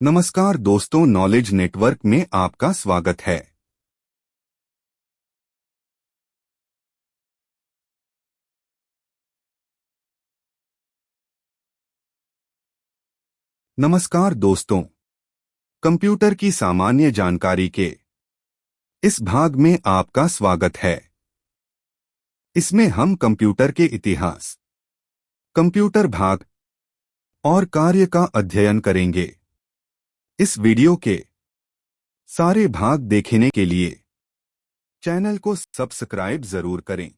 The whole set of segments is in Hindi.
नमस्कार दोस्तों, नॉलेज नेटवर्क में आपका स्वागत है। नमस्कार दोस्तों, कंप्यूटर की सामान्य जानकारी के इस भाग में आपका स्वागत है। इसमें हम कंप्यूटर के इतिहास, कंप्यूटर भाग और कार्य का अध्ययन करेंगे। इस वीडियो के सारे भाग देखने के लिए चैनल को सब्सक्राइब जरूर करें।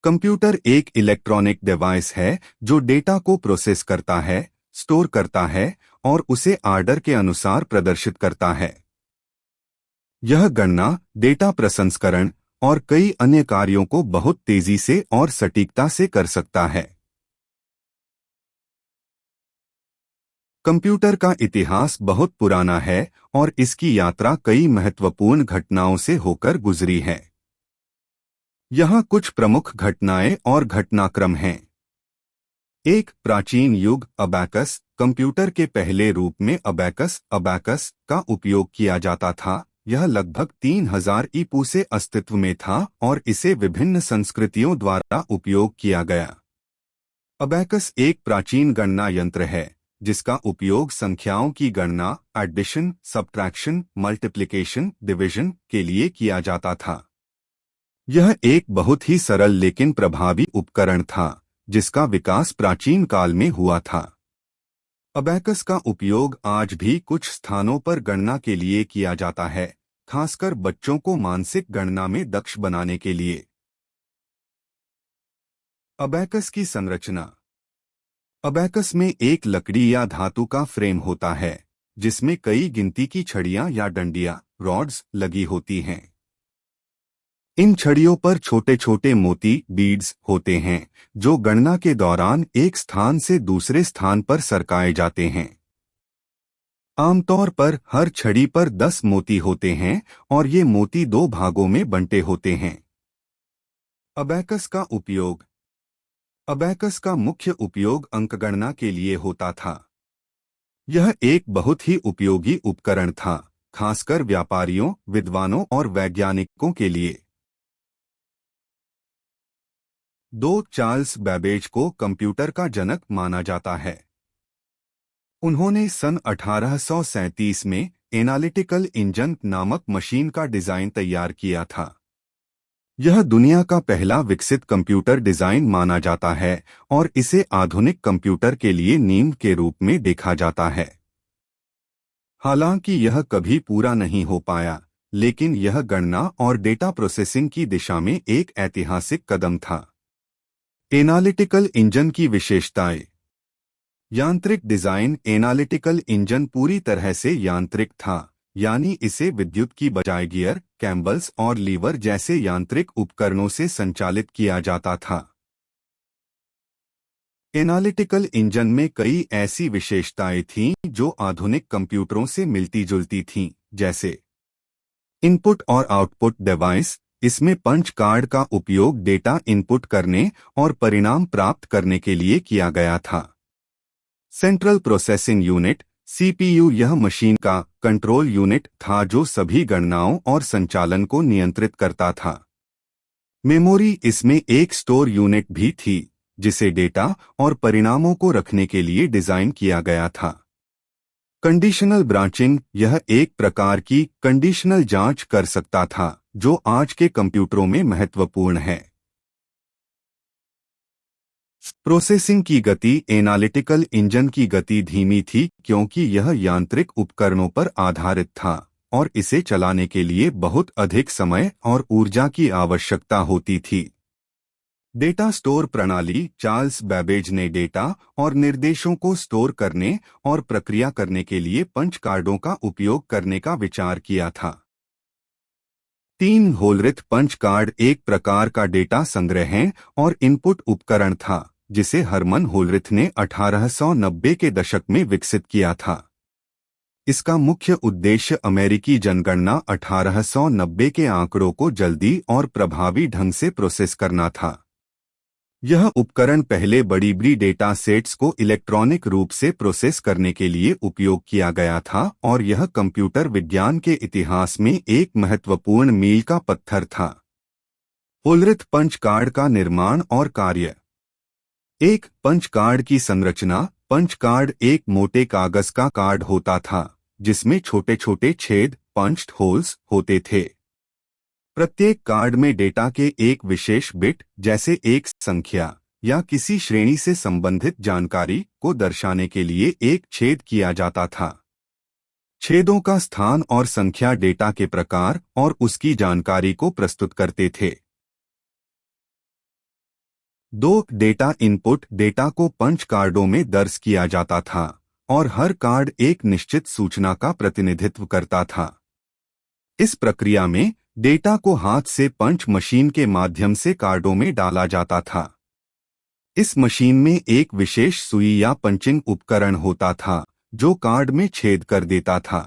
कंप्यूटर एक इलेक्ट्रॉनिक डिवाइस है जो डेटा को प्रोसेस करता है, स्टोर करता है और उसे आर्डर के अनुसार प्रदर्शित करता है। यह गणना, डेटा प्रसंस्करण और कई अन्य कार्यों को बहुत तेजी से और सटीकता से कर सकता है। कंप्यूटर का इतिहास बहुत पुराना है और इसकी यात्रा कई महत्वपूर्ण घटनाओं से होकर गुजरी है। यहाँ कुछ प्रमुख घटनाएं और घटनाक्रम हैं। एक, प्राचीन युग अबैकस। कंप्यूटर के पहले रूप में अबैकस का उपयोग किया जाता था। यह लगभग 3000 ईपू से अस्तित्व में था और इसे विभिन्न संस्कृतियों द्वारा उपयोग किया गया। अबैकस एक प्राचीन गणना यंत्र है जिसका उपयोग संख्याओं की गणना, एडिशन, सब्ट्रैक्शन, मल्टीप्लिकेशन, डिवीजन के लिए किया जाता था। यह एक बहुत ही सरल लेकिन प्रभावी उपकरण था जिसका विकास प्राचीन काल में हुआ था। अबैकस का उपयोग आज भी कुछ स्थानों पर गणना के लिए किया जाता है, खासकर बच्चों को मानसिक गणना में दक्ष बनाने के लिए। अबैकस की संरचना। अबैकस में एक लकड़ी या धातु का फ्रेम होता है जिसमें कई गिनती की छड़ियां या डंडियां, रॉड्स लगी होती हैं। इन छड़ियों पर छोटे छोटे मोती, बीड्स होते हैं जो गणना के दौरान एक स्थान से दूसरे स्थान पर सरकाए जाते हैं। आमतौर पर हर छड़ी पर 10 मोती होते हैं और ये मोती 2 भागों में बंटे होते हैं। अबैकस का उपयोग। अबैकस का मुख्य उपयोग अंकगणना के लिए होता था। यह एक बहुत ही उपयोगी उपकरण था, खासकर व्यापारियों, विद्वानों और वैज्ञानिकों के लिए। 2, चार्ल्स बैबेज को कंप्यूटर का जनक माना जाता है। उन्होंने सन 1837 में एनालिटिकल इंजन नामक मशीन का डिजाइन तैयार किया था। यह दुनिया का पहला विकसित कंप्यूटर डिजाइन माना जाता है और इसे आधुनिक कंप्यूटर के लिए नींव के रूप में देखा जाता है। हालांकि यह कभी पूरा नहीं हो पाया, लेकिन यह गणना और डेटा प्रोसेसिंग की दिशा में एक ऐतिहासिक कदम था। एनालिटिकल इंजन की विशेषताएं। यांत्रिक डिजाइन। एनालिटिकल इंजन पूरी तरह से यांत्रिक था, यानी इसे विद्युत की बजाय गियर, कैम्बल्स और लीवर जैसे यांत्रिक उपकरणों से संचालित किया जाता था। एनालिटिकल इंजन में कई ऐसी विशेषताएं थीं जो आधुनिक कंप्यूटरों से मिलती-जुलती थीं, जैसे इनपुट और आउटपुट डिवाइस। इसमें पंच कार्ड का उपयोग डेटा इनपुट करने और परिणाम प्राप्त करने के लिए किया गया था। Central processing unit CPU. यह मशीन का कंट्रोल यूनिट था जो सभी गणनाओं और संचालन को नियंत्रित करता था। मेमोरी। इसमें एक स्टोर यूनिट भी थी जिसे डेटा और परिणामों को रखने के लिए डिजाइन किया गया था। Conditional branching. यह एक प्रकार की कंडीशनल जांच कर सकता था जो आज के कंप्यूटरों में महत्वपूर्ण है। प्रोसेसिंग की गति। एनालिटिकल इंजन की गति धीमी थी क्योंकि यह यांत्रिक उपकरणों पर आधारित था और इसे चलाने के लिए बहुत अधिक समय और ऊर्जा की आवश्यकता होती थी। डेटा स्टोर प्रणाली। चार्ल्स बैबेज ने डेटा और निर्देशों को स्टोर करने और प्रक्रिया करने के लिए पंच कार्डों का उपयोग करने का विचार किया था। 3, होलरिथ पंच कार्ड एक प्रकार का डेटा संग्रह और इनपुट उपकरण था जिसे हरमन होलरिथ ने 1890 के दशक में विकसित किया था। इसका मुख्य उद्देश्य अमेरिकी जनगणना 1890 के आंकड़ों को जल्दी और प्रभावी ढंग से प्रोसेस करना था। यह उपकरण पहले बड़ी डेटा सेट्स को इलेक्ट्रॉनिक रूप से प्रोसेस करने के लिए उपयोग किया गया था और यह कंप्यूटर विज्ञान के इतिहास में एक महत्वपूर्ण मील का पत्थर था। होलरिथ पंच कार्ड का निर्माण और कार्य। एक पंच कार्ड की संरचना। पंच कार्ड एक मोटे कागज का कार्ड होता था जिसमें छोटे छोटे छेद पंच्ड होल्स होते थे। प्रत्येक कार्ड में डेटा के एक विशेष बिट जैसे एक संख्या या किसी श्रेणी से संबंधित जानकारी को दर्शाने के लिए एक छेद किया जाता था। छेदों का स्थान और संख्या डेटा के प्रकार और उसकी जानकारी को प्रस्तुत करते थे। 2 डेटा इनपुट। डेटा को पंच कार्डों में दर्ज किया जाता था और हर कार्ड एक निश्चित सूचना का प्रतिनिधित्व करता था। इस प्रक्रिया में डेटा को हाथ से पंच मशीन के माध्यम से कार्डों में डाला जाता था। इस मशीन में एक विशेष सुई या पंचिंग उपकरण होता था जो कार्ड में छेद कर देता था।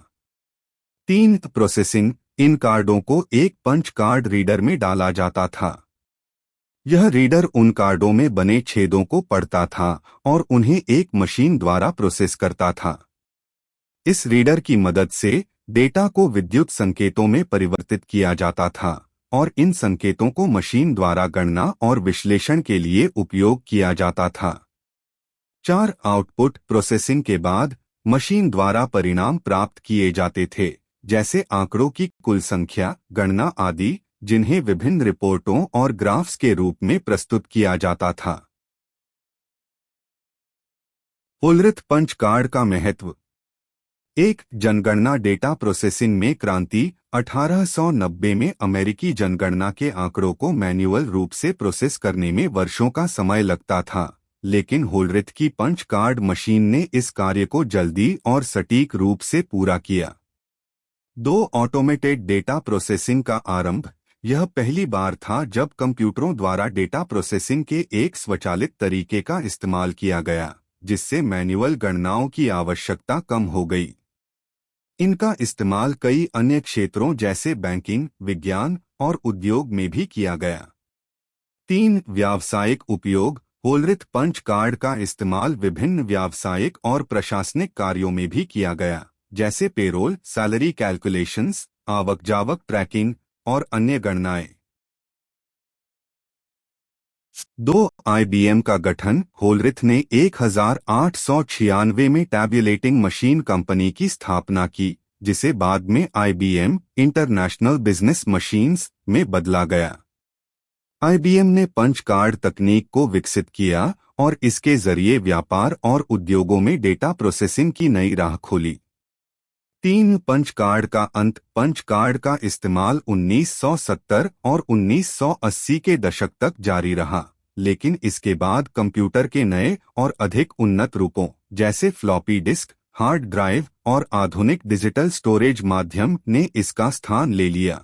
3 प्रोसेसिंग। इन कार्डों को एक पंच कार्ड रीडर में डाला जाता था। यह रीडर उन कार्डों में बने छेदों को पढ़ता था और उन्हें एक मशीन द्वारा प्रोसेस करता था। इस रीडर की मदद से डेटा को विद्युत संकेतों में परिवर्तित किया जाता था और इन संकेतों को मशीन द्वारा गणना और विश्लेषण के लिए उपयोग किया जाता था। 4 आउटपुट। प्रोसेसिंग के बाद मशीन द्वारा परिणाम प्राप्त किए जाते थे जैसे आंकड़ों की कुल संख्या, गणना आदि, जिन्हें विभिन्न रिपोर्टों और ग्राफ्स के रूप में प्रस्तुत किया जाता था। होलरिथ पंच कार्ड का महत्व। एक जनगणना डेटा प्रोसेसिंग में क्रांति। 1890 में अमेरिकी जनगणना के आंकड़ों को मैन्युअल रूप से प्रोसेस करने में वर्षों का समय लगता था, लेकिन होलरिथ की पंच कार्ड मशीन ने इस कार्य को जल्दी और सटीक रूप से पूरा किया। 2 ऑटोमेटेड डेटा प्रोसेसिंग का आरंभ। यह पहली बार था जब कंप्यूटरों द्वारा डेटा प्रोसेसिंग के एक स्वचालित तरीके का इस्तेमाल किया गया, जिससे मैन्युअल गणनाओं की आवश्यकता कम हो गई। इनका इस्तेमाल कई अन्य क्षेत्रों जैसे बैंकिंग, विज्ञान और उद्योग में भी किया गया। 3 व्यावसायिक उपयोग। होलरिथ पंच कार्ड का इस्तेमाल विभिन्न व्यावसायिक और प्रशासनिक कार्यों में भी किया गया, जैसे पेरोल, सैलरी कैलकुलेशंस, आवक-जावक ट्रैकिंग और अन्य गणनाएं। 2 IBM का गठन। होलरिथ ने 1896 में टैब्यूलेटिंग मशीन कंपनी की स्थापना की, जिसे बाद में IBM इंटरनेशनल बिजनेस मशीन्स में बदला गया। IBM ने पंच कार्ड तकनीक को विकसित किया और इसके जरिए व्यापार और उद्योगों में डेटा प्रोसेसिंग की नई राह खोली। 3 पंच कार्ड का अंत। पंच कार्ड का इस्तेमाल 1970 और 1980 के दशक तक जारी रहा, लेकिन इसके बाद कंप्यूटर के नए और अधिक उन्नत रूपों जैसे फ्लॉपी डिस्क, हार्ड ड्राइव और आधुनिक डिजिटल स्टोरेज माध्यम ने इसका स्थान ले लिया।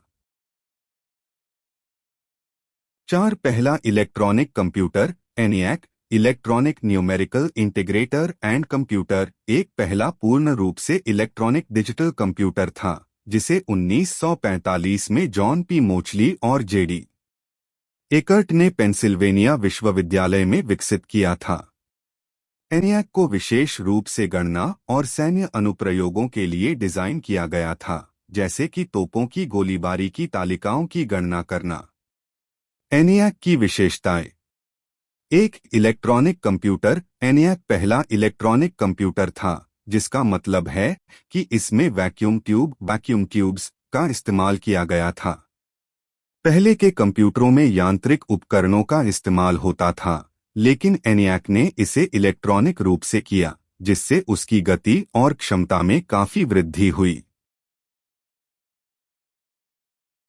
4 पहला electronic computer. ENIAC electronic numerical integrator and computer एक पहला पूर्ण रूप से इलेक्ट्रॉनिक डिजिटल कंप्यूटर था, जिसे 1945 में जॉन पी मोचली और जेडी एकर्ट ने पेंसिल्वेनिया विश्वविद्यालय में विकसित किया था। ENIAC को विशेष रूप से गणना और सैन्य अनुप्रयोगों के लिए डिजाइन किया गया था, जैसे कि तोपों की गोलीबारी की तालिकाओं की गणना करना। ENIAC की विशेषताएं। एक इलेक्ट्रॉनिक कंप्यूटर। ENIAC पहला इलेक्ट्रॉनिक कंप्यूटर था, जिसका मतलब है कि इसमें वैक्यूम ट्यूब्स का इस्तेमाल किया गया था। पहले के कंप्यूटरों में यांत्रिक उपकरणों का इस्तेमाल होता था, लेकिन ENIAC ने इसे इलेक्ट्रॉनिक रूप से किया, जिससे उसकी गति और क्षमता में काफी वृद्धि हुई।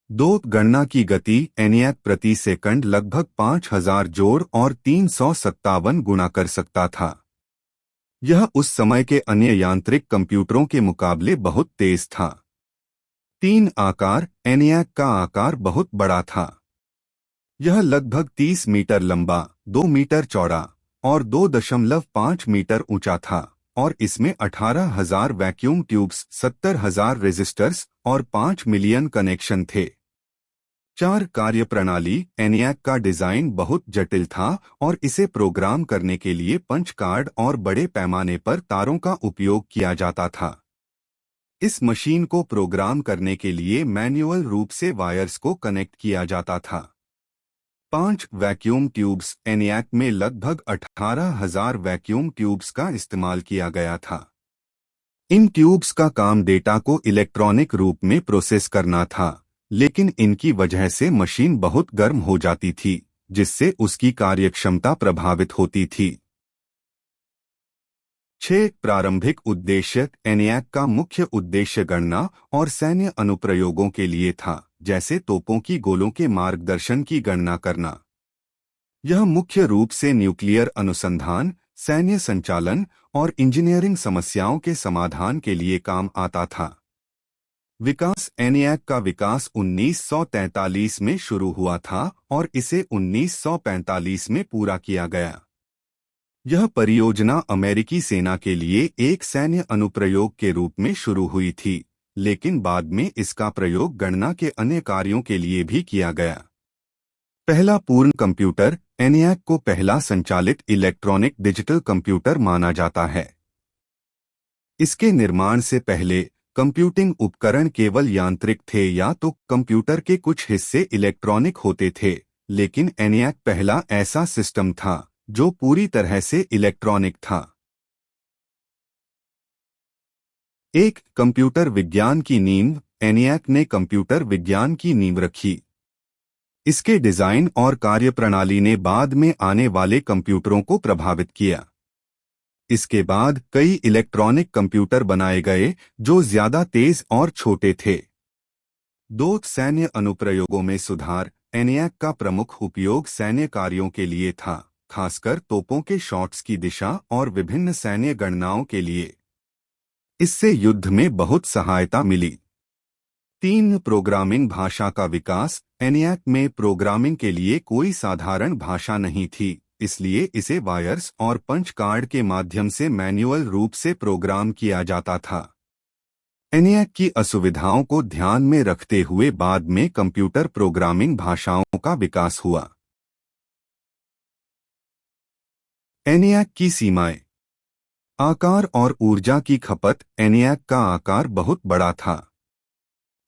2 गणना की गति। ENIAC प्रति सेकंड लगभग 5000 जोड़ और 357 गुणा कर सकता था। यह उस समय के अन्य यांत्रिक कंप्यूटरों के मुकाबले बहुत तेज था। 3 आकार। ENIAC का आकार बहुत बड़ा था। यह लगभग 30 मीटर लंबा, 2 मीटर चौड़ा और 2.5 मीटर ऊंचा था और इसमें 18,000 वैक्यूम ट्यूब्स, 70,000 रेजिस्टर्स और 5 मिलियन कनेक्शन थे। 4 कार्यप्रणाली। ENIAC का डिजाइन बहुत जटिल था और इसे प्रोग्राम करने के लिए पंच कार्ड और बड़े पैमाने पर तारों का उपयोग किया जाता था। इस मशीन को प्रोग्राम करने के लिए मैन्युअल रूप से वायर्स को कनेक्ट किया जाता था। 5 वैक्यूम ट्यूब्स। ENIAC में लगभग 18,000 वैक्यूम ट्यूब्स का इस्तेमाल किया गया था। इन ट्यूब्स का काम डेटा को इलेक्ट्रॉनिक रूप में प्रोसेस करना था, लेकिन इनकी वजह से मशीन बहुत गर्म हो जाती थी, जिससे उसकी कार्यक्षमता प्रभावित होती थी। 6 प्रारंभिक उद्देश्य। ENIAC का मुख्य उद्देश्य गणना और सैन्य अनुप्रयोगों के लिए था, जैसे तोपों की गोलों के मार्गदर्शन की गणना करना। यह मुख्य रूप से न्यूक्लियर अनुसंधान, सैन्य संचालन और इंजीनियरिंग समस्याओं के समाधान के लिए काम आता था। विकास। ENIAC का विकास 1943 में शुरू हुआ था और इसे 1945 में पूरा किया गया। यह परियोजना अमेरिकी सेना के लिए एक सैन्य अनुप्रयोग के रूप में शुरू हुई थी, लेकिन बाद में इसका प्रयोग गणना के अन्य कार्यों के लिए भी किया गया। पहला पूर्ण कंप्यूटर। ENIAC को पहला संचालित इलेक्ट्रॉनिक डिजिटल कंप्यूटर माना जाता है। इसके निर्माण से पहले कंप्यूटिंग उपकरण केवल यांत्रिक थे या तो कंप्यूटर के कुछ हिस्से इलेक्ट्रॉनिक होते थे, लेकिन ENIAC पहला ऐसा सिस्टम था जो पूरी तरह से इलेक्ट्रॉनिक था। एक कंप्यूटर विज्ञान की नींव। ENIAC ने कंप्यूटर विज्ञान की नींव रखी। इसके डिजाइन और कार्यप्रणाली ने बाद में आने वाले कंप्यूटरों को प्रभावित किया। इसके बाद कई इलेक्ट्रॉनिक कंप्यूटर बनाए गए जो ज्यादा तेज और छोटे थे। 2 सैन्य अनुप्रयोगों में सुधार। ENIAC का प्रमुख उपयोग सैन्य कार्यों के लिए था, खासकर तोपों के शॉट्स की दिशा और विभिन्न सैन्य गणनाओं के लिए। इससे युद्ध में बहुत सहायता मिली। 3 प्रोग्रामिंग भाषा का विकास। ENIAC में प्रोग्रामिंग के लिए कोई साधारण भाषा नहीं थी, इसलिए इसे वायर्स और पंच कार्ड के माध्यम से मैन्युअल रूप से प्रोग्राम किया जाता था। ENIAC की असुविधाओं को ध्यान में रखते हुए बाद में कंप्यूटर प्रोग्रामिंग भाषाओं का विकास हुआ। ENIAC की सीमाएं। आकार और ऊर्जा की खपत। ENIAC का आकार बहुत बड़ा था।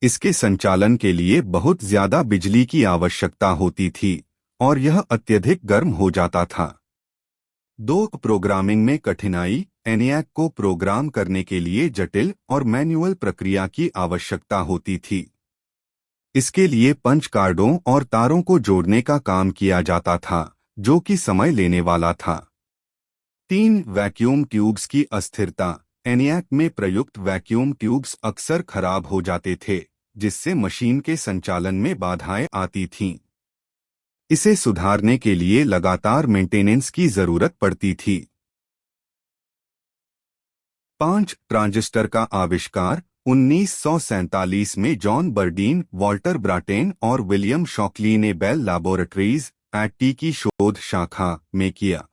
इसके संचालन के लिए बहुत ज्यादा बिजली की आवश्यकता होती थी और यह अत्यधिक गर्म हो जाता था। 2 प्रोग्रामिंग में कठिनाई। ENIAC को प्रोग्राम करने के लिए जटिल और मैन्युअल प्रक्रिया की आवश्यकता होती थी। इसके लिए पंच कार्डों और तारों को जोड़ने का काम किया जाता था, जो कि समय लेने वाला था। 3 वैक्यूम ट्यूब्स की अस्थिरता। ENIAC में प्रयुक्त वैक्यूम ट्यूब्स अक्सर खराब हो जाते थे, जिससे मशीन के संचालन में बाधाएं आती थीं। इसे सुधारने के लिए लगातार मेंटेनेंस की जरूरत पड़ती थी। 5 ट्रांजिस्टर का आविष्कार। 1947 में जॉन बर्डीन, वॉल्टर ब्राटेन और विलियम शॉकली ने बेल लैबोरेटरीज (AT) की शोध शाखा में किया।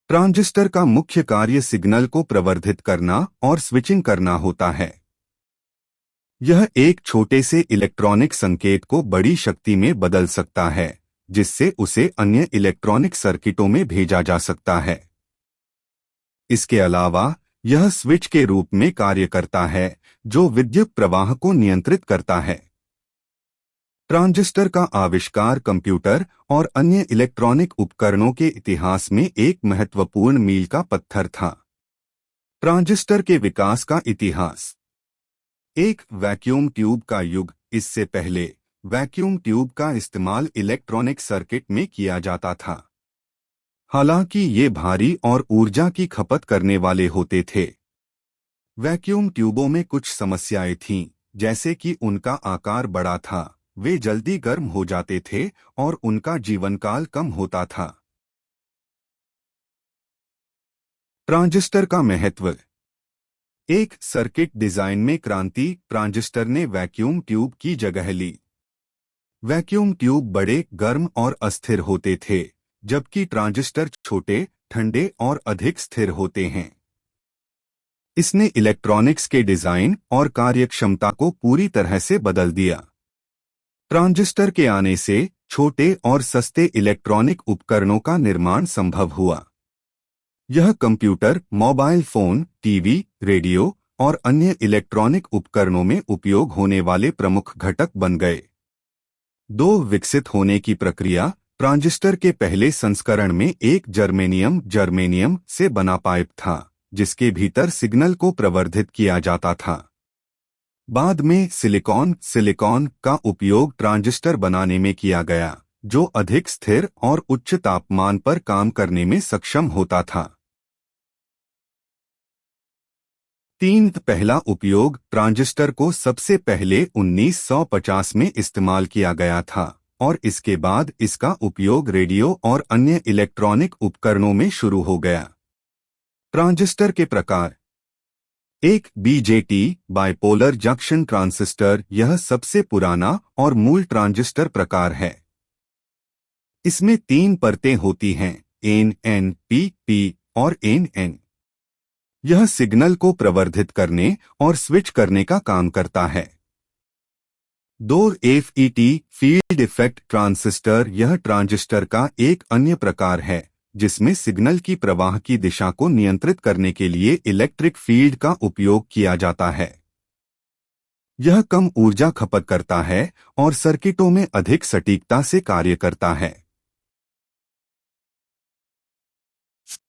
ट्रांजिस्टर का मुख्य कार्य सिग्नल को प्रवर्धित करना और स्विचिंग करना होता है। यह एक छोटे से इलेक्ट्रॉनिक संकेत को बड़ी शक्ति में बदल सकता है, जिससे उसे अन्य इलेक्ट्रॉनिक सर्किटों में भेजा जा सकता है। इसके अलावा यह स्विच के रूप में कार्य करता है, जो विद्युत प्रवाह को नियंत्रित करता है। ट्रांजिस्टर का आविष्कार कंप्यूटर और अन्य इलेक्ट्रॉनिक उपकरणों के इतिहास में एक महत्वपूर्ण मील का पत्थर था। ट्रांजिस्टर के विकास का इतिहास। एक वैक्यूम ट्यूब का युग। इससे पहले वैक्यूम ट्यूब का इस्तेमाल इलेक्ट्रॉनिक सर्किट में किया जाता था। हालांकि ये भारी और ऊर्जा की खपत करने वाले होते थे। वैक्यूम ट्यूबों में कुछ समस्याएं थीं, जैसे कि उनका आकार बड़ा था, वे जल्दी गर्म हो जाते थे और उनका जीवनकाल कम होता था। ट्रांजिस्टर का महत्व। एक सर्किट डिजाइन में क्रांति। ट्रांजिस्टर ने वैक्यूम ट्यूब की जगह ली। वैक्यूम ट्यूब बड़े, गर्म और अस्थिर होते थे, जबकि ट्रांजिस्टर छोटे, ठंडे और अधिक स्थिर होते हैं। इसने इलेक्ट्रॉनिक्स के डिजाइन और कार्यक्षमता को पूरी तरह से बदल दिया। ट्रांजिस्टर के आने से छोटे और सस्ते इलेक्ट्रॉनिक उपकरणों का निर्माण संभव हुआ। यह computer, mobile phone, TV, radio और अन्य इलेक्ट्रॉनिक उपकरणों में उपयोग होने वाले प्रमुख घटक बन गए। दो विकसित होने की प्रक्रिया। ट्रांजिस्टर के पहले संस्करण में एक जर्मेनियम से बना पाइप था, जिसके भीतर सिग्नल को प्रवर्धित किया जाता था। बाद में सिलिकॉन का उपयोग ट्रांजिस्टर बनाने में किया गया, जो अधिक स्थिर और उच्च तापमान पर काम करने में सक्षम होता था। पहला उपयोग। ट्रांजिस्टर को सबसे पहले 1950 में इस्तेमाल किया गया था और इसके बाद इसका उपयोग रेडियो और अन्य इलेक्ट्रॉनिक उपकरणों में शुरू हो गया। ट्रांजिस्टर के प्रकार। एक बीजेटी बाइपोलर जंक्शन ट्रांजिस्टर। यह सबसे पुराना और मूल ट्रांजिस्टर प्रकार है। इसमें 3 परतें होती हैं, एन, पी और एन। यह सिग्नल को प्रवर्धित करने और स्विच करने का काम करता है। 2 FET फील्ड इफेक्ट ट्रांजिस्टर। यह ट्रांजिस्टर का एक अन्य प्रकार है जिसमें सिग्नल की प्रवाह की दिशा को नियंत्रित करने के लिए इलेक्ट्रिक फील्ड का उपयोग किया जाता है। यह कम ऊर्जा खपत करता है और सर्किटों में अधिक सटीकता से कार्य करता है।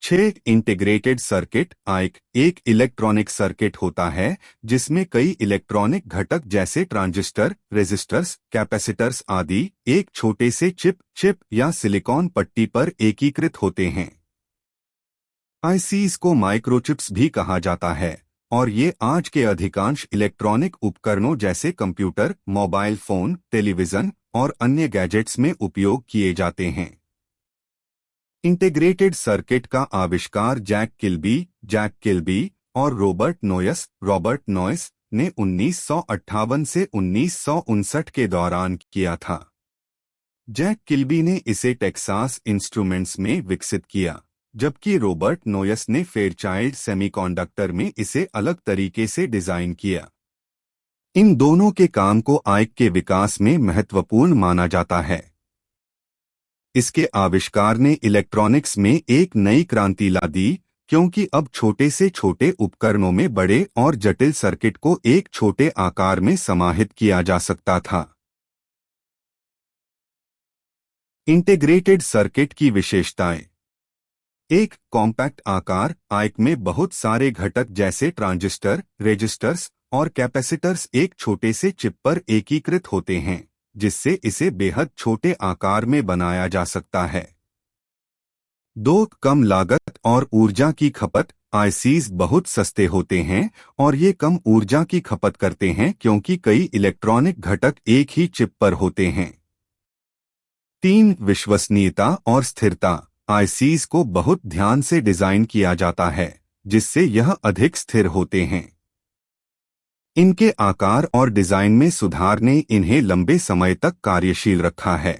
6 इंटीग्रेटेड सर्किट। आईसी एक इलेक्ट्रॉनिक सर्किट होता है जिसमें कई इलेक्ट्रॉनिक घटक जैसे ट्रांजिस्टर, रेजिस्टर्स, कैपेसिटर्स आदि एक छोटे से चिप या सिलिकॉन पट्टी पर एकीकृत होते हैं। आईसीज को माइक्रोचिप्स भी कहा जाता है और ये आज के अधिकांश इलेक्ट्रॉनिक उपकरणों जैसे कंप्यूटर, मोबाइल फोन, टेलीविजन और अन्य गैजेट्स में उपयोग किए जाते हैं। इंटीग्रेटेड सर्किट का आविष्कार जैक किल्बी और रॉबर्ट नोयस ने 1958 से 1959 के दौरान किया था। जैक किल्बी ने इसे टेक्सास इंस्ट्रूमेंट्स में विकसित किया, जबकि रॉबर्ट नोयस ने फेयरचाइल्ड सेमीकंडक्टर में इसे अलग तरीके से डिजाइन किया। इन दोनों के काम को आईसी के विकास में महत्वपूर्ण माना जाता है। इसके आविष्कार ने इलेक्ट्रॉनिक्स में एक नई क्रांति ला दी, क्योंकि अब छोटे से छोटे उपकरणों में बड़े और जटिल सर्किट को एक छोटे आकार में समाहित किया जा सकता था। इंटीग्रेटेड सर्किट की विशेषताएं। एक कॉम्पैक्ट आकार। आईसी में बहुत सारे घटक जैसे ट्रांजिस्टर, रेजिस्टर्स और कैपेसिटर्स एक छोटे से चिप पर एकीकृत होते हैं, जिससे इसे बेहद छोटे आकार में बनाया जा सकता है। 2 कम लागत और ऊर्जा की खपत। आईसीज बहुत सस्ते होते हैं और ये कम ऊर्जा की खपत करते हैं क्योंकि कई इलेक्ट्रॉनिक घटक एक ही चिप पर होते हैं। 3 विश्वसनीयता और स्थिरता। आईसीज को बहुत ध्यान से डिजाइन किया जाता है, जिससे यह अधिक स्थिर होते हैं। इनके आकार और डिजाइन में सुधार ने इन्हें लंबे समय तक कार्यशील रखा है।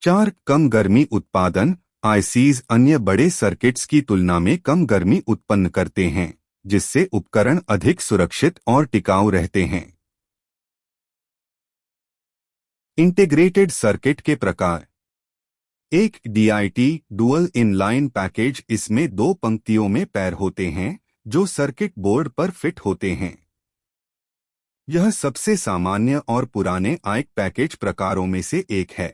4 कम गर्मी उत्पादन। आईसीज अन्य बड़े सर्किट्स की तुलना में कम गर्मी उत्पन्न करते हैं, जिससे उपकरण अधिक सुरक्षित और टिकाऊ रहते हैं। इंटीग्रेटेड सर्किट के प्रकार। एक डीआईटी डुअल इनलाइन पैकेज। इसमें 2 पंक्तियों में पैर होते हैं जो सर्किट बोर्ड पर फिट होते हैं। यह सबसे सामान्य और पुराने आईसी पैकेज प्रकारों में से एक है।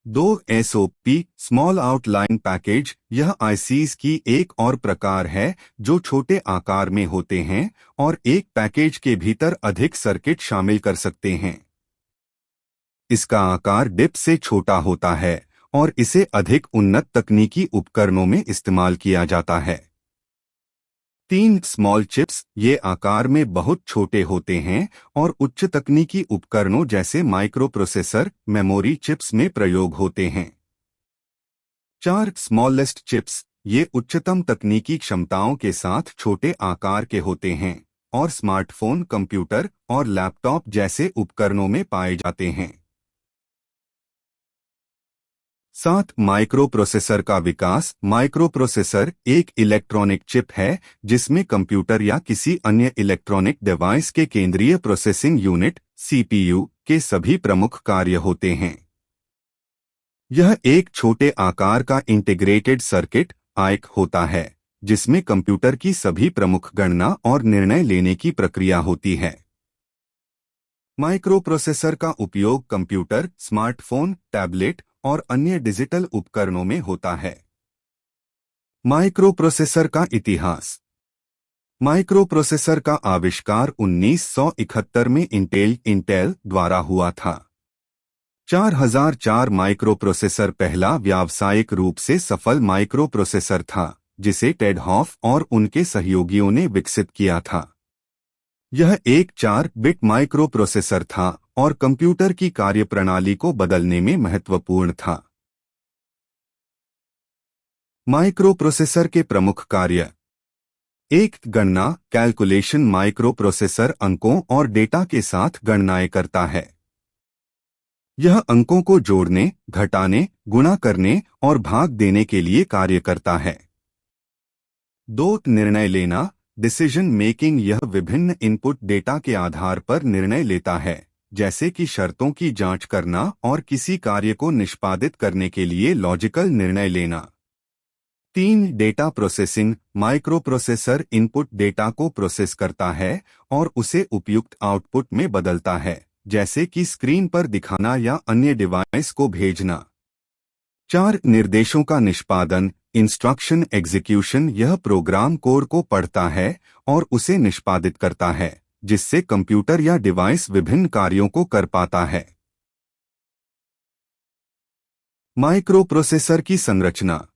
2 एसओपी स्मॉल आउटलाइन पैकेज। यह आईसीज की एक और प्रकार है जो छोटे आकार में होते हैं और एक पैकेज के भीतर अधिक सर्किट शामिल कर सकते हैं। इसका आकार डिप से छोटा होता है और इसे अधिक उन्नत तकनीकी उपकरणों में इस्तेमाल किया जाता है। 3 स्मॉल चिप्स। ये आकार में बहुत छोटे होते हैं और उच्च तकनीकी उपकरणों जैसे माइक्रोप्रोसेसर, मेमोरी चिप्स में प्रयोग होते हैं। 4 स्मॉलेस्ट चिप्स। ये उच्चतम तकनीकी क्षमताओं के साथ छोटे आकार के होते हैं और स्मार्टफोन, कंप्यूटर और लैपटॉप जैसे उपकरणों में पाए जाते हैं। 7 माइक्रोप्रोसेसर का विकास। माइक्रोप्रोसेसर एक इलेक्ट्रॉनिक चिप है जिसमें कंप्यूटर या किसी अन्य इलेक्ट्रॉनिक डिवाइस के केंद्रीय प्रोसेसिंग यूनिट सीपीयू के सभी प्रमुख कार्य होते हैं। यह एक छोटे आकार का इंटीग्रेटेड सर्किट आईसी होता है जिसमें कंप्यूटर की सभी प्रमुख गणना और निर्णय लेने की प्रक्रिया होती है। माइक्रोप्रोसेसर का उपयोग कंप्यूटर, स्मार्टफोन, टैबलेट और अन्य डिजिटल उपकरणों में होता है। माइक्रोप्रोसेसर का इतिहास। माइक्रोप्रोसेसर का आविष्कार 1971 में इंटेल द्वारा हुआ था। 4004 माइक्रोप्रोसेसर पहला व्यावसायिक रूप से सफल माइक्रोप्रोसेसर था जिसे टेड हॉफ और उनके सहयोगियों ने विकसित किया था। यह एक 4 बिट माइक्रोप्रोसेसर था और कंप्यूटर की कार्यप्रणाली को बदलने में महत्वपूर्ण था। माइक्रोप्रोसेसर के प्रमुख कार्य। एक, गणना कैलकुलेशन। माइक्रोप्रोसेसर अंकों और डेटा के साथ गणनाएं करता है। यह अंकों को जोड़ने, घटाने, गुणा करने और भाग देने के लिए कार्य करता है। 2, निर्णय लेना डिसीजन मेकिंग। यह विभिन्न इनपुट डेटा के आधार पर निर्णय लेता है, जैसे कि शर्तों की जांच करना और किसी कार्य को निष्पादित करने के लिए लॉजिकल निर्णय लेना। 3, data processing. Microprocessor input data को प्रोसेस करता है और उसे उपयुक्त आउटपुट में बदलता है, जैसे कि स्क्रीन पर दिखाना या अन्य डिवाइस को भेजना। 4, निर्देशों का निष्पादन इंस्ट्रक्शन एग्जीक्यूशन। यह प्रोग्राम कोड को पढ़ता है और उसे निष्पादित करता है, जिससे कंप्यूटर या डिवाइस विभिन्न कार्यों को कर पाता है। माइक्रोप्रोसेसर की संरचना।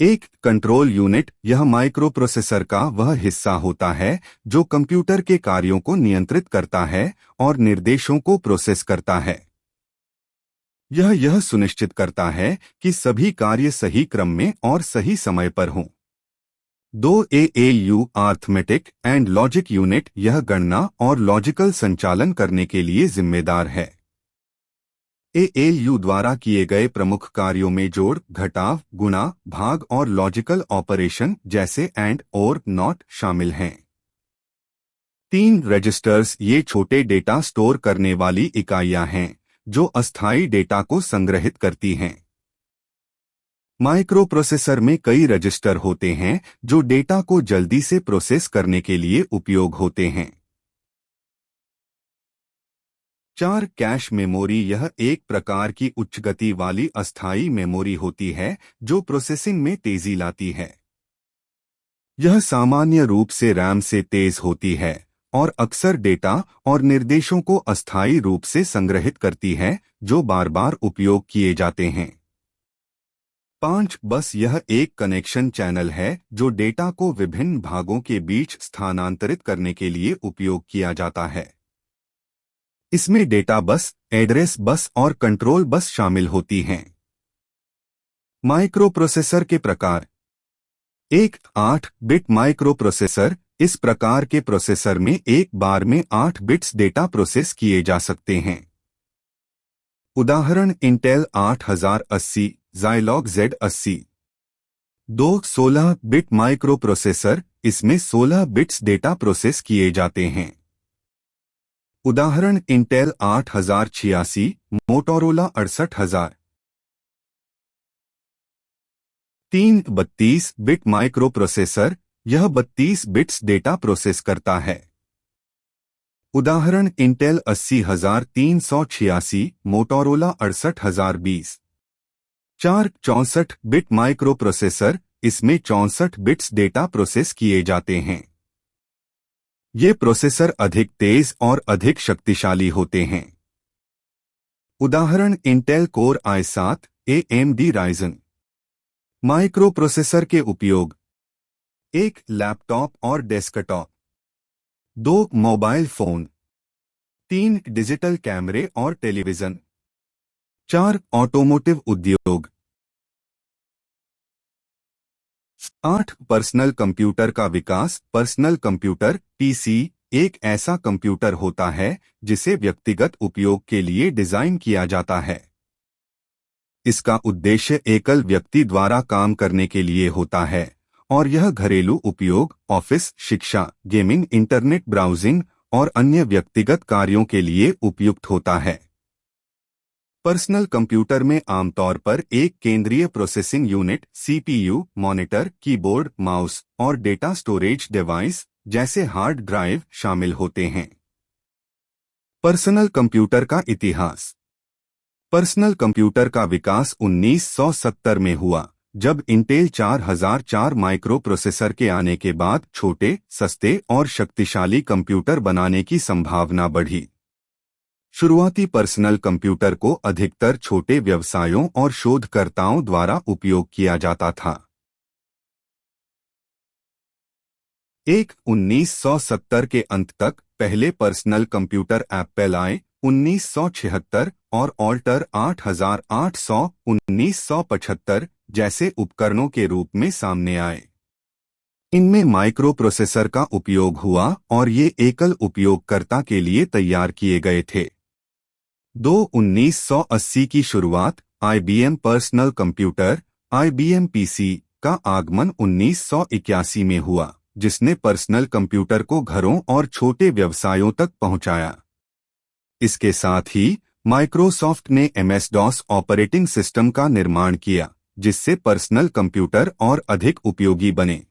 एक, कंट्रोल यूनिट। यह माइक्रोप्रोसेसर का वह हिस्सा होता है जो कंप्यूटर के कार्यों को नियंत्रित करता है और निर्देशों को प्रोसेस करता है। यह सुनिश्चित करता है कि सभी कार्य सही क्रम में और सही समय पर हों। 2, ALU arithmetic and logic unit. यह गणना और लॉजिकल संचालन करने के लिए जिम्मेदार है। एएलयू द्वारा किए गए प्रमुख कार्यों में जोड़, घटाव, गुणा, भाग और लॉजिकल ऑपरेशन जैसे एंड और नॉट शामिल हैं। 3, रजिस्टर्स। ये छोटे डेटा स्टोर करने वाली इकाइयां हैं जो अस्थायी डेटा को संग्रहित करती हैं। माइक्रोप्रोसेसर में कई रजिस्टर होते हैं जो डेटा को जल्दी से प्रोसेस करने के लिए उपयोग होते हैं। 4, कैश मेमोरी। यह एक प्रकार की उच्च गति वाली अस्थायी मेमोरी होती है जो प्रोसेसिंग में तेजी लाती है। यह सामान्य रूप से रैम से तेज होती है और अक्सर डेटा और निर्देशों को अस्थायी रूप से संग्रहित करती है जो बार बार उपयोग किए जाते हैं। 5, बस। यह एक कनेक्शन चैनल है जो डेटा को विभिन्न भागों के बीच स्थानांतरित करने के लिए उपयोग किया जाता है। इसमें डेटा बस, एड्रेस बस और कंट्रोल बस शामिल होती हैं। माइक्रोप्रोसेसर के प्रकार। एक, 8 बिट माइक्रोप्रोसेसर। इस प्रकार के प्रोसेसर में एक बार में 8 बिट्स डेटा प्रोसेस किए जा सकते हैं। उदाहरण इंटेल 8080, ज़ाइलॉग Z80। 2, 16 bit microprocessor. इसमें 16 बिट्स डेटा प्रोसेस किए जाते हैं। उदाहरण इंटेल 8086, मोटोरोला 68000। 3, 32 bit microprocessor. यह 32 बिट्स डेटा प्रोसेस करता है। उदाहरण इंटेल 80386, मोटोरोला 68020। 4, 64 bit microprocessor. इसमें 64 बिट्स डेटा प्रोसेस किए जाते हैं। ये प्रोसेसर अधिक तेज और अधिक शक्तिशाली होते हैं। उदाहरण Intel core i7, AMD Ryzen. Microprocessor के उपयोग। 1, लैपटॉप और डेस्कटॉप। 2, mobile phone. 3, डिजिटल कैमरे और टेलीविजन। 4, ऑटोमोटिव उद्योग। 8, पर्सनल कंप्यूटर का विकास। पर्सनल कंप्यूटर PC एक ऐसा कंप्यूटर होता है जिसे व्यक्तिगत उपयोग के लिए डिजाइन किया जाता है। इसका उद्देश्य एकल व्यक्ति द्वारा काम करने के लिए होता है और यह घरेलू उपयोग, ऑफिस, शिक्षा, गेमिंग, इंटरनेट ब्राउजिंग और अन्य व्यक्तिगत कार्यों के लिए उपयुक्त होता है। पर्सनल कंप्यूटर में आमतौर पर एक केंद्रीय processing unit CPU, monitor, keyboard, mouse और डेटा स्टोरेज डिवाइस जैसे हार्ड ड्राइव शामिल होते हैं। पर्सनल कंप्यूटर का इतिहास। पर्सनल कंप्यूटर का विकास 1970 में हुआ, जब इंटेल 4004 माइक्रो प्रोसेसर के आने के बाद छोटे, सस्ते और शक्तिशाली कंप्यूटर बनाने की संभावना बढ़ी। शुरुआती पर्सनल कंप्यूटर को अधिकतर छोटे व्यवसायों और शोधकर्ताओं द्वारा उपयोग किया जाता था। 1970 के अंत तक पहले पर्सनल कंप्यूटर एप्पल आए 1976 और ऑल्टर 8800 1975 जैसे उपकरणों के रूप में सामने आए। इनमें माइक्रो प्रोसेसर का उपयोग हुआ और ये एकल उपयोगकर्ता के लिए तैयार किए गए थे। 1980 की शुरुआत IBM personal computer (IBM PC) का आगमन 1981 में हुआ, जिसने पर्सनल कंप्यूटर को घरों और छोटे व्यवसायों तक पहुंचाया। इसके साथ ही माइक्रोसॉफ्ट ने MS-DOS ऑपरेटिंग सिस्टम का निर्माण किया, जिससे पर्सनल कंप्यूटर और अधिक उपयोगी बने।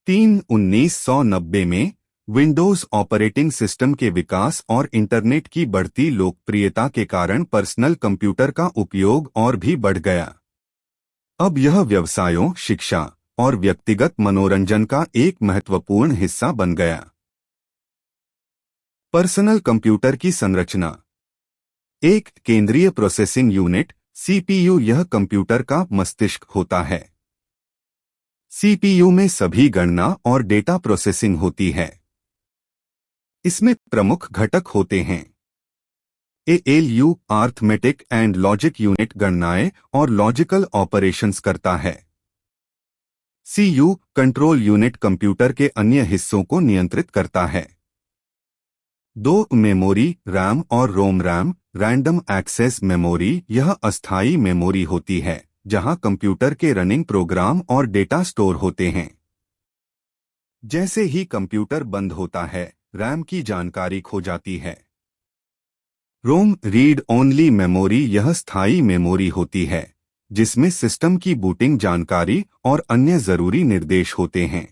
1990 में विंडोज ऑपरेटिंग सिस्टम के विकास और इंटरनेट की बढ़ती लोकप्रियता के कारण पर्सनल कंप्यूटर का उपयोग और भी बढ़ गया। अब यह व्यवसायों, शिक्षा और व्यक्तिगत मनोरंजन का एक महत्वपूर्ण हिस्सा बन गया। पर्सनल कंप्यूटर की संरचना। एक केंद्रीय प्रोसेसिंग यूनिट सीपीयू यह कंप्यूटर का मस्तिष्क होता है। सीपीयू में सभी गणना और डेटा प्रोसेसिंग होती है। इसमें प्रमुख घटक होते हैं। ALU arithmetic and logic unit गणनाएं और लॉजिकल ऑपरेशंस करता है। सीयू कंट्रोल यूनिट कंप्यूटर के अन्य हिस्सों को नियंत्रित करता है। 2 मेमोरी रैम और ROM RAM random access memory यह अस्थायी मेमोरी होती है, जहां कंप्यूटर के रनिंग प्रोग्राम और डेटा स्टोर होते हैं। जैसे ही कंप्यूटर बंद होता है, रैम की जानकारी खो जाती है। रोम रीड ओनली मेमोरी यह स्थायी मेमोरी होती है, जिसमें सिस्टम की बूटिंग जानकारी और अन्य जरूरी निर्देश होते हैं।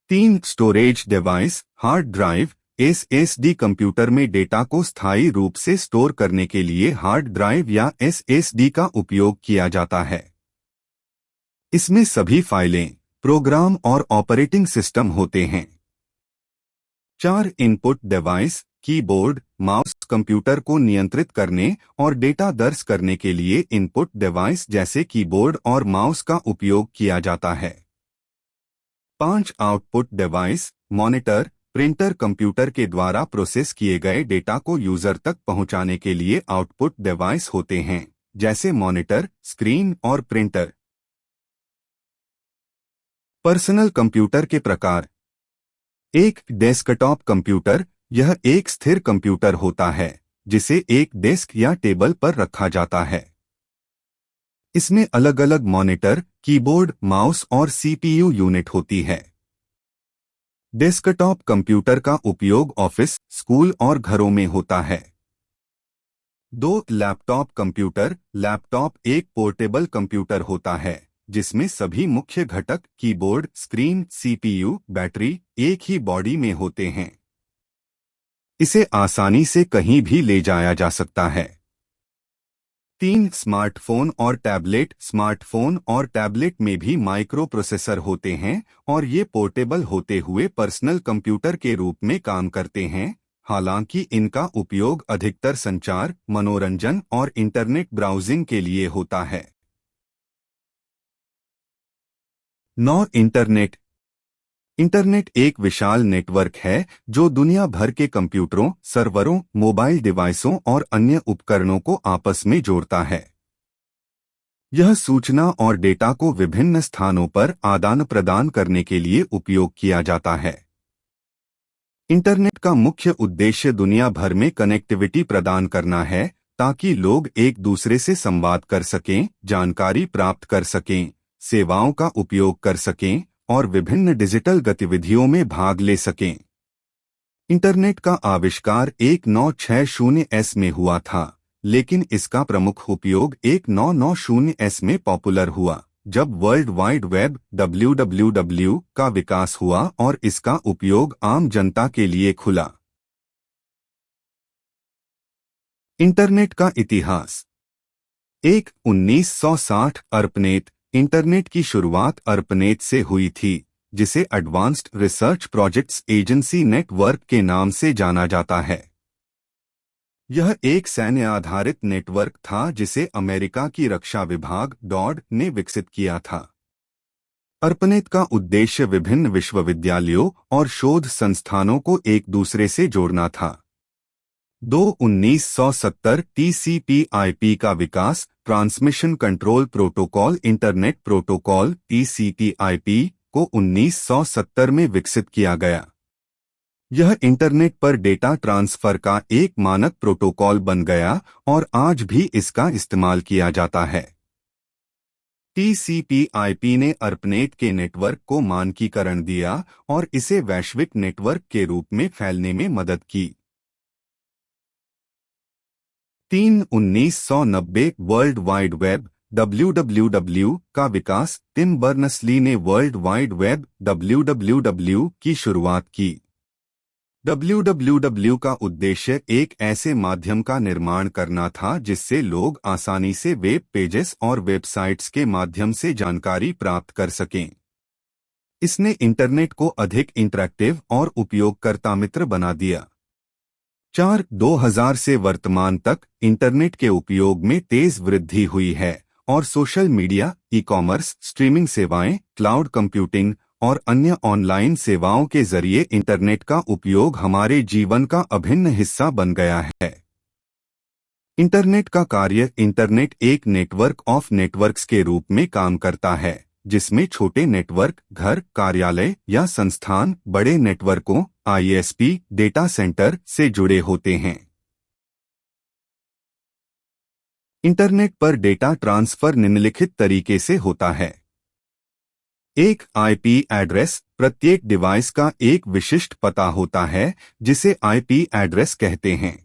3 storage device hard drive SSD computer में डेटा को स्थायी रूप से स्टोर करने के लिए हार्ड ड्राइव या SSD का उपयोग किया जाता है। इसमें सभी फाइलें, प्रोग्राम और ऑपरेटिंग सिस्टम होते हैं। 4 input device keyboard, mouse computer को नियंत्रित करने और डेटा दर्ज करने के लिए इनपुट डिवाइस जैसे कीबोर्ड और माउस का उपयोग किया जाता है। 5 output device monitor, printer computer के द्वारा प्रोसेस किए गए डेटा को यूजर तक पहुंचाने के लिए आउटपुट डिवाइस होते हैं, जैसे मॉनिटर, स्क्रीन और प्रिंटर। पर्सनल कंप्यूटर के प्रकार। एक डेस्कटॉप कंप्यूटर यह एक स्थिर कंप्यूटर होता है, जिसे एक डेस्क या टेबल पर रखा जाता है। इसमें अलग अलग मॉनिटर, कीबोर्ड, माउस और सीपीयू यूनिट होती है। डेस्कटॉप कंप्यूटर का उपयोग ऑफिस, स्कूल और घरों में होता है। 2 लैपटॉप कंप्यूटर लैपटॉप एक पोर्टेबल कंप्यूटर होता है, जिसमें सभी मुख्य घटक कीबोर्ड, स्क्रीन, सीपीयू, बैटरी एक ही बॉडी में होते हैं। इसे आसानी से कहीं भी ले जाया जा सकता है। 3 स्मार्टफोन और टैबलेट स्मार्टफोन और टैबलेट में भी माइक्रो प्रोसेसर होते हैं और ये पोर्टेबल होते हुए पर्सनल कंप्यूटर के रूप में काम करते हैं, हालांकि इनका उपयोग अधिकतर संचार, मनोरंजन और इंटरनेट ब्राउजिंग के लिए होता है। 9 इंटरनेट। इंटरनेट एक विशाल नेटवर्क है जो दुनिया भर के कंप्यूटरों, सर्वरों, मोबाइल डिवाइसों और अन्य उपकरणों को आपस में जोड़ता है। यह सूचना और डेटा को विभिन्न स्थानों पर आदान प्रदान करने के लिए उपयोग किया जाता है। इंटरनेट का मुख्य उद्देश्य दुनिया भर में कनेक्टिविटी प्रदान करना है, ताकि लोग एक दूसरे से संवाद कर सकें, जानकारी प्राप्त कर सकें, सेवाओं का उपयोग कर सकें और विभिन्न डिजिटल गतिविधियों में भाग ले सकें। इंटरनेट का आविष्कार 1960s में हुआ था, लेकिन इसका प्रमुख उपयोग 1990s में पॉपुलर हुआ, जब वर्ल्ड वाइड वेब WWW का विकास हुआ और इसका उपयोग आम जनता के लिए खुला। इंटरनेट का इतिहास। 1960 ARPANET। इंटरनेट की शुरुआत ARPANET से हुई थी, जिसे advanced research projects agency network के नाम से जाना जाता है। यह एक सैन्य आधारित नेटवर्क था जिसे अमेरिका की रक्षा विभाग DoD ने विकसित किया था। ARPANET का उद्देश्य विभिन्न विश्वविद्यालयों और शोध संस्थानों को एक दूसरे से जोड़ना था। 1970 TCP/IP का विकास, transmission control protocol internet protocol TCP/IP को 1970 में विकसित किया गया। यह इंटरनेट पर डेटा ट्रांसफर का एक मानक प्रोटोकॉल बन गया और आज भी इसका इस्तेमाल किया जाता है। TCP/IP ने ARPANET के नेटवर्क को मानकीकरण दिया और इसे वैश्विक नेटवर्क के रूप में फैलने में मदद की। 1990 वर्ल्ड वाइड वेब WWW का विकास, टिम बर्नर्स-ली ने वर्ल्ड वाइड वेब WWW की शुरुआत की। WWW का उद्देश्य एक ऐसे माध्यम का निर्माण करना था जिससे लोग आसानी से वेब पेजेस और वेबसाइट्स के माध्यम से जानकारी प्राप्त कर सकें। इसने इंटरनेट को अधिक इंटरैक्टिव और उपयोगकर्ता मित्र बना दिया। 2000 से वर्तमान तक इंटरनेट के उपयोग में तेज वृद्धि हुई है और सोशल मीडिया, ई-कॉमर्स, स्ट्रीमिंग सेवाएं, क्लाउड कंप्यूटिंग और अन्य ऑनलाइन सेवाओं के जरिए इंटरनेट का उपयोग हमारे जीवन का अभिन्न हिस्सा बन गया है। इंटरनेट का कार्य। इंटरनेट एक नेटवर्क ऑफ नेटवर्क्स के रूप में काम करता है, जिसमें छोटे नेटवर्क, घर, कार्यालय या संस्थान बड़े नेटवर्कों ISP डेटा सेंटर से जुड़े होते हैं। इंटरनेट पर डेटा ट्रांसफर निम्नलिखित तरीके से होता है। एक IP एड्रेस। प्रत्येक डिवाइस का एक विशिष्ट पता होता है जिसे IP एड्रेस कहते हैं।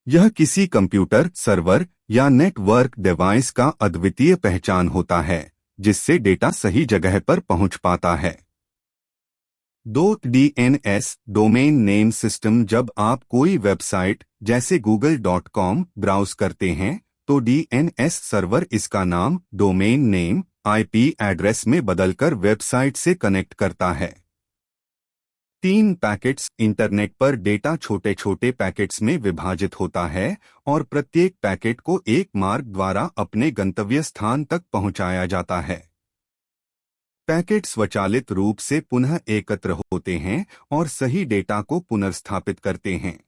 यह किसी कंप्यूटर, सर्वर या नेटवर्क डिवाइस का अद्वितीय पहचान होता है, जिससे डेटा सही जगह पर पहुंच पाता है। 2 DNS डोमेन नेम सिस्टम। जब आप कोई वेबसाइट जैसे google.com ब्राउज करते हैं तो DNS सर्वर इसका नाम, डोमेन नेम, IP एड्रेस में बदलकर वेबसाइट से कनेक्ट करता है। 3 पैकेट्स। इंटरनेट पर डेटा छोटे छोटे पैकेट्स में विभाजित होता है और प्रत्येक पैकेट को एक मार्ग द्वारा अपने गंतव्य स्थान तक पहुंचाया जाता है। पैकेट स्वचालित रूप से पुनः एकत्र होते हैं और सही डेटा को पुनर्स्थापित करते हैं।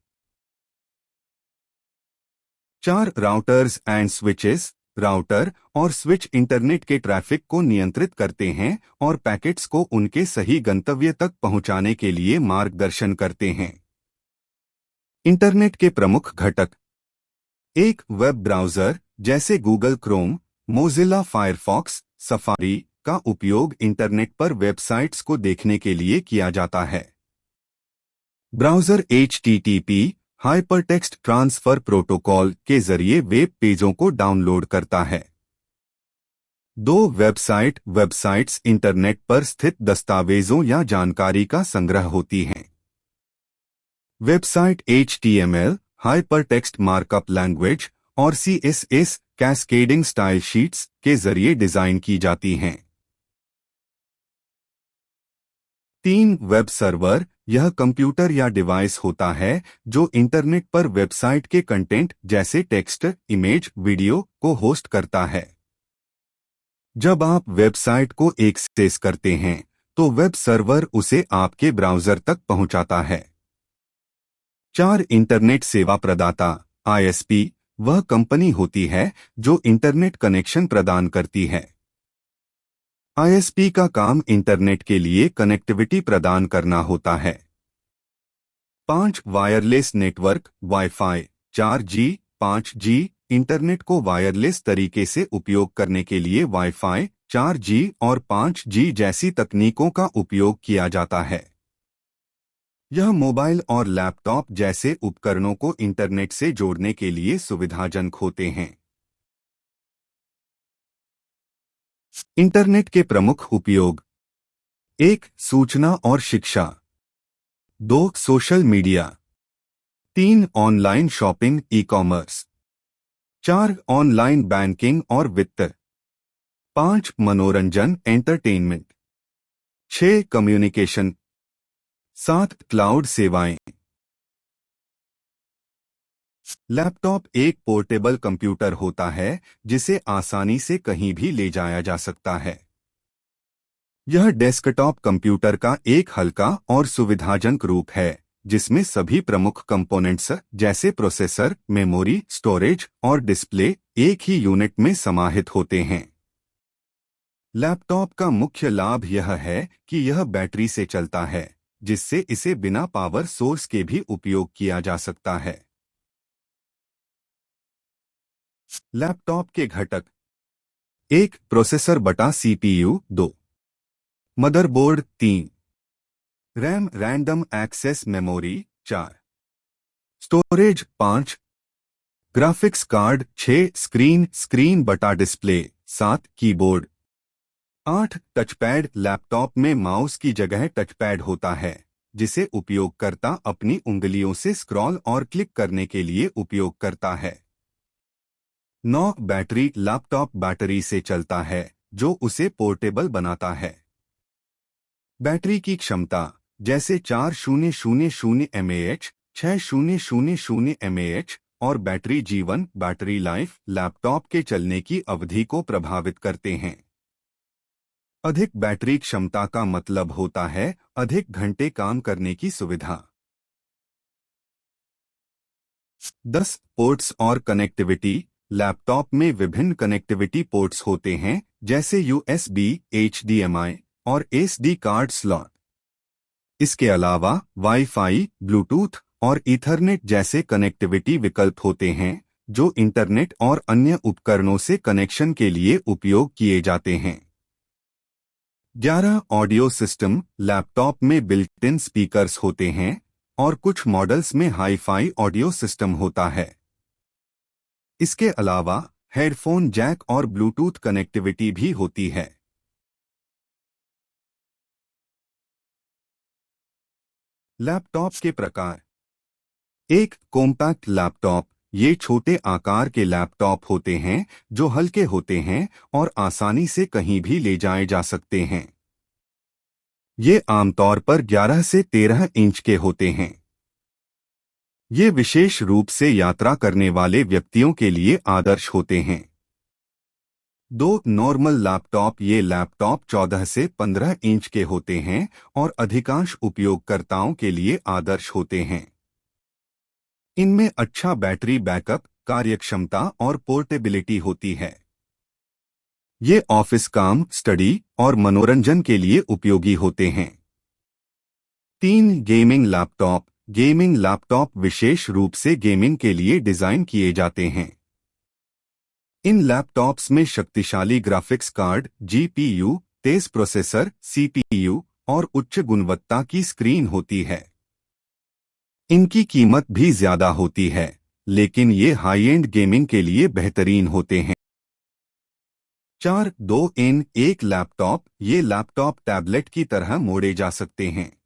4 राउटर्स एंड स्विचेस। राउटर और स्विच इंटरनेट के ट्रैफिक को नियंत्रित करते हैं और पैकेट्स को उनके सही गंतव्य तक पहुंचाने के लिए मार्गदर्शन करते हैं। इंटरनेट के प्रमुख घटक। एक वेब ब्राउज़र जैसे Google Chrome, Mozilla Firefox, safari का उपयोग इंटरनेट पर वेबसाइट्स को देखने के लिए किया जाता है। Browser HTTP hypertext transfer protocol के जरिए वेब पेजों को डाउनलोड करता है। 2 वेबसाइट्स इंटरनेट पर स्थित दस्तावेजों या जानकारी का संग्रह होती हैं। Website HTML hypertext markup language और CSS कैस्केडिंग स्टाइल शीट्स के जरिए डिजाइन की जाती हैं। 3 वेब सर्वर। यह कंप्यूटर या डिवाइस होता है जो इंटरनेट पर वेबसाइट के कंटेंट जैसे टेक्स्ट, इमेज, वीडियो को होस्ट करता है। जब आप वेबसाइट को एक्सेस करते हैं तो वेब सर्वर उसे आपके ब्राउज़र तक पहुंचाता है। 4 इंटरनेट सेवा प्रदाता। ISP वह कंपनी होती है जो इंटरनेट कनेक्शन प्रदान करती है। ISP का काम इंटरनेट के लिए कनेक्टिविटी प्रदान करना होता है। 5 wireless network. Wifi, 4G, 5G। Internet को वायरलेस तरीके से उपयोग करने के लिए वाईफाई 4G और 5G जैसी तकनीकों का उपयोग किया जाता है। यह मोबाइल और लैपटॉप जैसे उपकरणों को इंटरनेट से जोड़ने के लिए सुविधाजनक होते हैं। इंटरनेट के प्रमुख उपयोग: 1. सूचना और शिक्षा। 2. Social media. 3. Online shopping e commerce. 4. Online banking और वित्त। 5. मनोरंजन एंटरटेनमेंट। 6. कम्युनिकेशन। 7. क्लाउड सेवाएं। लैपटॉप एक पोर्टेबल कंप्यूटर होता है जिसे आसानी से कहीं भी ले जाया जा सकता है। यह डेस्कटॉप कंप्यूटर का एक हल्का और सुविधाजनक रूप है जिसमें सभी प्रमुख कंपोनेंट्स जैसे प्रोसेसर, मेमोरी, स्टोरेज और डिस्प्ले एक ही यूनिट में समाहित होते हैं। लैपटॉप का मुख्य लाभ यह है कि यह बैटरी से चलता है, जिससे इसे बिना पावर सोर्स के भी उपयोग किया जा सकता है। लैपटॉप के घटक: 1. प्रोसेसर बटा CPU. 2. Motherboard. 3. RAM random access memory. 4. Storage. 5. Graphics card. 6. Screen बटा डिस्प्ले। 7. कीबोर्ड। 8. टचपैड। लैपटॉप में माउस की जगह टचपैड होता है जिसे उपयोगकर्ता अपनी उंगलियों से स्क्रॉल और क्लिक करने के लिए उपयोग करता है। 9. बैटरी। लैपटॉप बैटरी से चलता है जो उसे पोर्टेबल बनाता है। बैटरी की क्षमता जैसे 4000 mAh, 6000 mAh और बैटरी जीवन बैटरी लाइफ लैपटॉप के चलने की अवधि को प्रभावित करते हैं। अधिक बैटरी क्षमता का मतलब होता है अधिक घंटे काम करने की सुविधा। 10. पोर्ट्स और कनेक्टिविटी। लैपटॉप में विभिन्न कनेक्टिविटी पोर्ट्स होते हैं जैसे USB, HDMI और SD कार्ड स्लॉट। इसके अलावा वाईफाई, ब्लूटूथ और ईथरनेट जैसे कनेक्टिविटी विकल्प होते हैं जो इंटरनेट और अन्य उपकरणों से कनेक्शन के लिए उपयोग किए जाते हैं। 11. Audio system. लैपटॉप में बिल्ट इन स्पीकर्स होते हैं और कुछ मॉडल्स में हाई-फाई ऑडियो सिस्टम होता है। इसके अलावा हेडफोन जैक और ब्लूटूथ कनेक्टिविटी भी होती है। लैपटॉप के प्रकार: 1. Compact laptop. ये छोटे आकार के लैपटॉप होते हैं जो हल्के होते हैं और आसानी से कहीं भी ले जाए जा सकते हैं। ये आमतौर पर 11 से 13 इंच के होते हैं। ये विशेष रूप से यात्रा करने वाले व्यक्तियों के लिए आदर्श होते हैं। 2. Normal laptop. ये लैपटॉप 14 से 15 इंच के होते हैं और अधिकांश उपयोगकर्ताओं के लिए आदर्श होते हैं। इनमें अच्छा बैटरी बैकअप, कार्यक्षमता और पोर्टेबिलिटी होती है। ये ऑफिस काम, स्टडी और मनोरंजन के लिए उपयोगी होते हैं। 3. Gaming laptop. गेमिंग लैपटॉप विशेष रूप से गेमिंग के लिए डिजाइन किए जाते हैं। इन लैपटॉप्स में शक्तिशाली ग्राफिक्स कार्ड, GPU, तेज प्रोसेसर, CPU और उच्च गुणवत्ता की स्क्रीन होती है। इनकी कीमत भी ज्यादा होती है, लेकिन ये हाई एंड गेमिंग के लिए बेहतरीन होते हैं। 4. 2 इन 1 लैपटॉप। ये लैपटॉप टैबलेट की तरह मोड़े जा सकते हैं।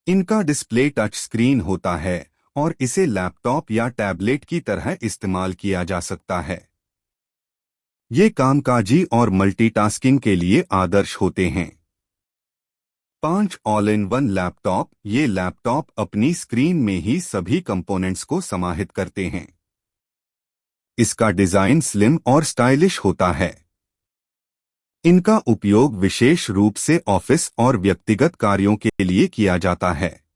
इनका डिस्प्ले टच स्क्रीन होता है और इसे लैपटॉप या टैबलेट की तरह इस्तेमाल किया जा सकता है। ये कामकाजी और मल्टीटास्किंग के लिए आदर्श होते हैं। 5. All in one laptop. ये लैपटॉप अपनी स्क्रीन में ही सभी कंपोनेंट्स को समाहित करते हैं। इसका डिजाइन स्लिम और स्टाइलिश होता है। इनका उपयोग विशेष रूप से ऑफिस और व्यक्तिगत कार्यों के लिए किया जाता है।